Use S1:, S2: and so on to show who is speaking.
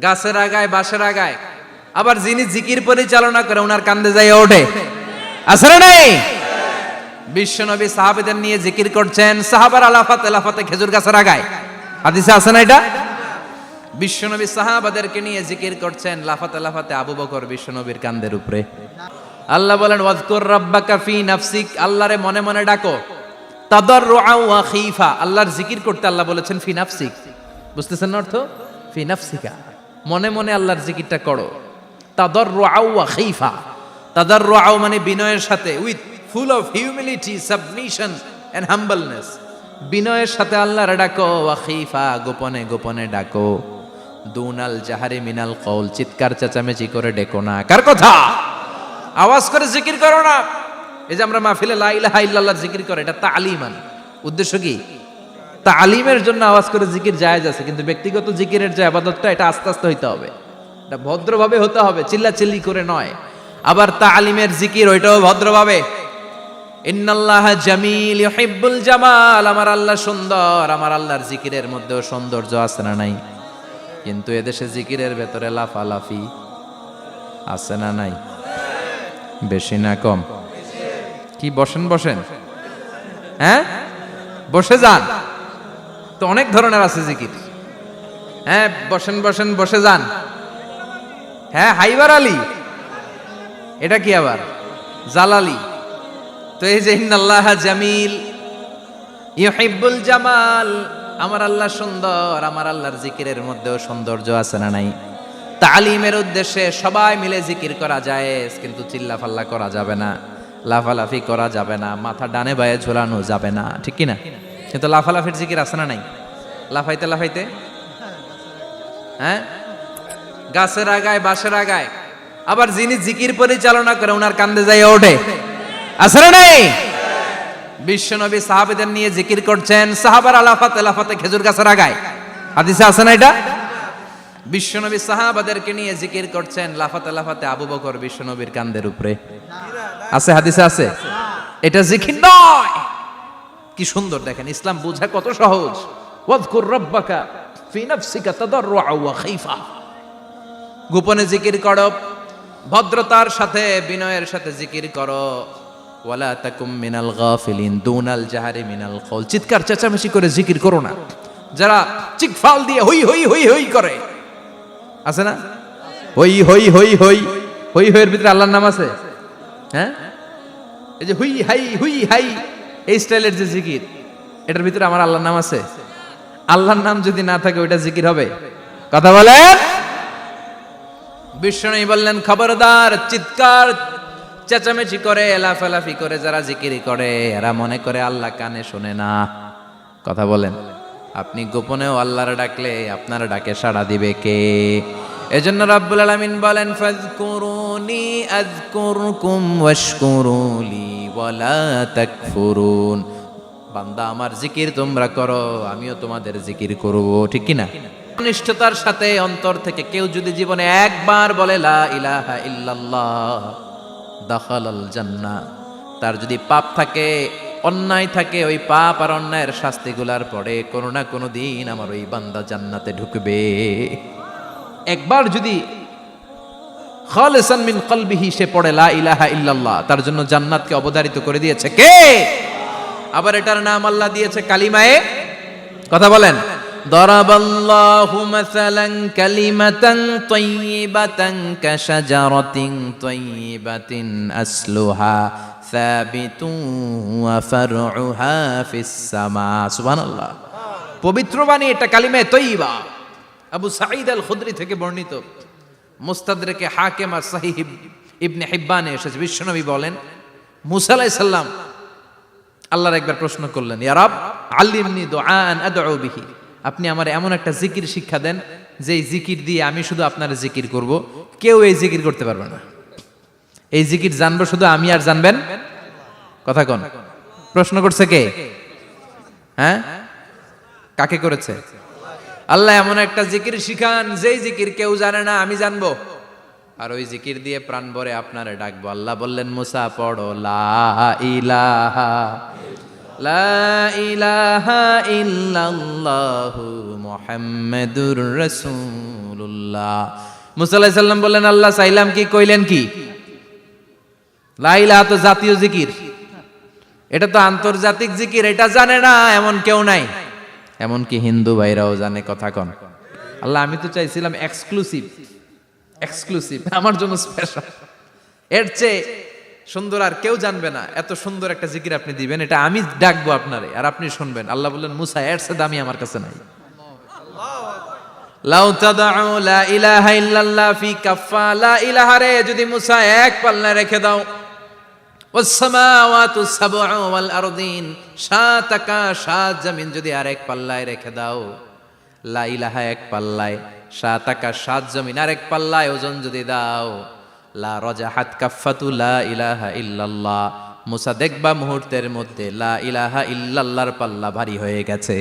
S1: গাছের আগায় বাঁশের আগায়, আবার যিনি জিকির পরিচালনা করে ওনার কান্দে যাই ওঠে। আছে না নাই? বিশ্বনবী সাহাবাদের নিয়ে জিকির করছেন, সাহাবার আলাফাতে খেজুর গাছের আগায়। হাদিসে আছে না এটা? বিশ্বনবী সাহাবাদেরকে নিয়ে জিকির করছেন, লাফাতে আবু বকর বিশ্বনবীর কান্দের উপরে। আল্লাহ বলেন ওয়াজকুর রাব্বাকা ফি নাফসিক, আল্লাহরে মনে মনে ডাকো। তাদাররুআ ওয়া খীফা, আল্লাহর জিকির করতে আল্লাহ বলেছেন ফি নাফসিক। বুঝতেছেন না অর্থ? ফি নাফসিকা, মনে মনে আল্লাহর জিকিরটা করো। তাদাররুআ ওয়া খীফা, তাদাররুআ মানে বিনয়ের সাথে, with full of humility, submission and humbleness. বিনয়ের সাথে আল্লাহর ডাকো। ওয়া খীফা, গোপনে গোপনে ডাকো। দুনাল জাহারি মিনাল কওল, চিৎকার চেঁচামেচি করে ডেকো না। কার কথা? আওয়াজ করে জিকির করো না। এই যে আমরা মাহফিলে লা ইলাহা ইল্লাল্লাহ জিকির করে, এটা তালিমান। উদ্দেশ্য কি? তালিমের জন্য আওয়াজ করে জিকির জায়েজ আছে, কিন্তু ব্যক্তিগত জিকিরের যে ইবাদতটা, এটা আস্তে আস্তে হইতে হবে, এটা ভদ্রভাবে হতে হবে, চিল্লাচিল্লি করে নয়। আবার তালিমের জিকির ওইটাও ভদ্রভাবে। ইন্নাল্লাহা জামিল ইউহিব্বুল জামাল, আমার আল্লাহ সুন্দর, আমার আল্লাহর জিকিরের মধ্যেও সৌন্দর্য আছে না নাই? কিন্তু এদেশে জিকিরের ভেতরে লাফালাফি আছে না নাই? বেশি না কম? কি বসেন হ্যাঁ, বসে যান তো, অনেক ধরনের আছে জিকির। হ্যাঁ, বসেন বসে যান। হ্যাঁ, হাইবার আলী, এটা কি আবার জালালি? তো এই যে ইন্নাল্লাহা জামিল ইউহিব্বুল জামাল, আমার আল্লাহ সুন্দর, আমার আল্লাহর জিকিরের মধ্যেও সৌন্দর্য আছে না নাই? তালিমের উদ্দেশ্যে সবাই মিলে জিকির করা জায়েজ, কিন্তু চিল্লাফাল্লা করা যাবে না, লাফালাফি করা যাবে না, মাথা ডানে বায়ে ঝোলানো যাবে না, ঠিক কি না? কিন্তু লাফালাফির জিকির আছে না নাই? লাফাইতে হ্যাঁ, গাছের আগায় বাঁশের আগায়, আবার যিনি জিকির পরিচালনা করে ওনার কান্দে যাই ওঠে। আছে না নাই? বিশ্বনবী সাহাবাদের নিয়ে জিকির করছেন, সাহাবার আলাফাতে খেজুর গাছের আগায়। হাদিসে আছে না এটা? বিশ্বনবী সাহাবাদেরকে নিয়ে জিকির করছেন, লাফাতে আবু বকর বিশ্বনবীর কান্দের উপরে। আছে, হাদিসে আছে। এটা জিকির নয়। কি সুন্দর দেখেন, ইসলাম বুঝা কত সহজ। ওয়াজকুর রাব্বাকা ফি নাফসিকা তাদাররুআ ওয়া খীফা, গোপনে জিকির করো, ভদ্রতার সাথে বিনয়ের সাথে জিকির করো। ওয়ালা তাকুম মিনাল গাফিলিন, দুনাল জাহারি মিনাল কওল, চিৎকার চেঁচামেচি করে জিকির করো না। যারা চিকফাল দিয়ে হই হই হই হই করে, আছে না? হই হই হই হই হই হইয়ের ভিতরে আল্লাহর নাম আছে। হ্যাঁ, এই যে হুই হাই এই স্টাইলের যে জিকির, এটার ভিতরে আমার আল্লাহর নাম আছে। আল্লাহর নাম যদি না থাকে ওইটা জিকির হবে? কথা বলেন। বিষ্ণু বললেন খবরদার, চিৎকার চেঁচামেচি করে লাফালাফি করে যারা জিকির করে, এরা মনে করে আল্লাহ কানে শোনে না। কথা বলেন। আপনি গোপনেও আল্লাহর ডাকলে আপনার ডাকে সাড়া দিবে কে? এজন্য রাব্বুল আলামিন বলেন ফাযকুরুনি আযকুরকুম ওয়াশকুরুলি ওয়ালা তাকফুরুন। বান্দা, আমার জিকির তোমরা করো, আমিও তোমাদের জিকির করব, ঠিক কি না? নিষ্ঠতার সাথে অন্তর থেকে কেউ যদি জীবনে একবার বলে লা ইলাহা ইল্লাল্লাহ দাখালাল জান্নাহ, তার যদি পাপ থাকে, অন্যায় থাকে, ওই পাপ আর অন্যায়ের শাস্তিগুলার পরে কোনো না কোনো দিন আমার ওই বান্দা জান্নাতে ঢুকবে। একবার যদি খালিসান মিন কলবিহি সে পড়ে লা ইলাহা ইল্লাল্লাহ, তার জন্য জান্নাতকে অবধারিত করে দিয়েছে কে? আবার এটার নাম আল্লাহ দিয়েছে কালিমায়ে। কথা বলেন। দরাবাল্লাহু মাসালান কালিমাতান তাইয়িবাতান কাশাজারাতিন তাইয়িবাতিন আসলুহা সাবিতুন ওয়া ফারউহা ফিস সামা। সুবহানাল্লাহ। পবিত্র বাণী এটা কালিমায়ে তাইয়িবা। আবু সাঈদ আল খুদরি থেকে বর্ণিত, মুস্তাদরেকে হাকিম আর সহিহ ইবনে হিব্বানে এসেছে। বিশ্বনবী বলেন, মুসা আলাইহিস সালাম আল্লাহর একবার প্রশ্ন করলেন, ইয়া রাব আল্লিমনি দুআআন আদউ বিহি, আপনি আমার এমন একটা জিকির শিক্ষা দেন যে জিকির দিয়ে আমি শুধু আপনার জিকির করব, কেউ এই জিকির করতে পারবে না। এই জিকির জানবো শুধু আমি, আর জানবেন। কথা কোন? প্রশ্ন করছে কে? হ্যাঁ, কাকে করেছে? আল্লাহ এমন একটা জিকির শিখান যেই জিকির কেউ জানে না, আমি জানবো, আর ওই জিকির দিয়ে প্রাণ ভরে আপনারে ডাকবো। আল্লাহ বললেন, মুসা পড়ো লা ইলাহা ইল্লাল্লাহু মুহাম্মাদুর রাসূলুল্লাহ। মুসা আলাইহিস সালাম বললেন, আল্লাহ চাইলাম কি, কইলেন কি? লা ইলাহা তো জাতীয় জিকির, এটা তো আন্তর্জাতিক জিকির, এটা জানে না এমন কেউ নাই। এমনকি হিন্দু ভাইরাও জানে। কথা কন আল্লাহ, আমি তো চাইছিলাম এক্সক্লুসিভ, আমার জন্য স্পেশাল, এর চেয়ে সুন্দর আর কেউ জানবে না। এত সুন্দর একটা জিকির আপনি দিবেন, এটা আমি ডাকবো আপনারে আর আপনি শুনবেন। আল্লাহ বললেন, মুসা এর চেয়ে দামি আমার কাছে নাই। লাউ তাদউ লা ইলাহা ইল্লাল্লাহ ফি কাফা, লা ইলাহা রে যদি মুসা এক পাল্লায় রেখে দাও, ওয়াস সামাওয়াতু সাবউ ওয়াল আরদিন, সাত আকাশ সাত জমিন যদি আরেক পাল্লায় রেখে দাও, লা ইলাহা এক পাল্লায়, সাত আকাশ সাত জমিন আরেক পাল্লায় ওজন যদি দাও, লা রাজাহাত কাফাতু লা ইলাহা ইল্লাল্লাহ, মুসা দেখবা মুহূর্তের মধ্যে লা ইলাহা ইল্লাল্লাহর পাল্লা ভারী হয়ে গেছে।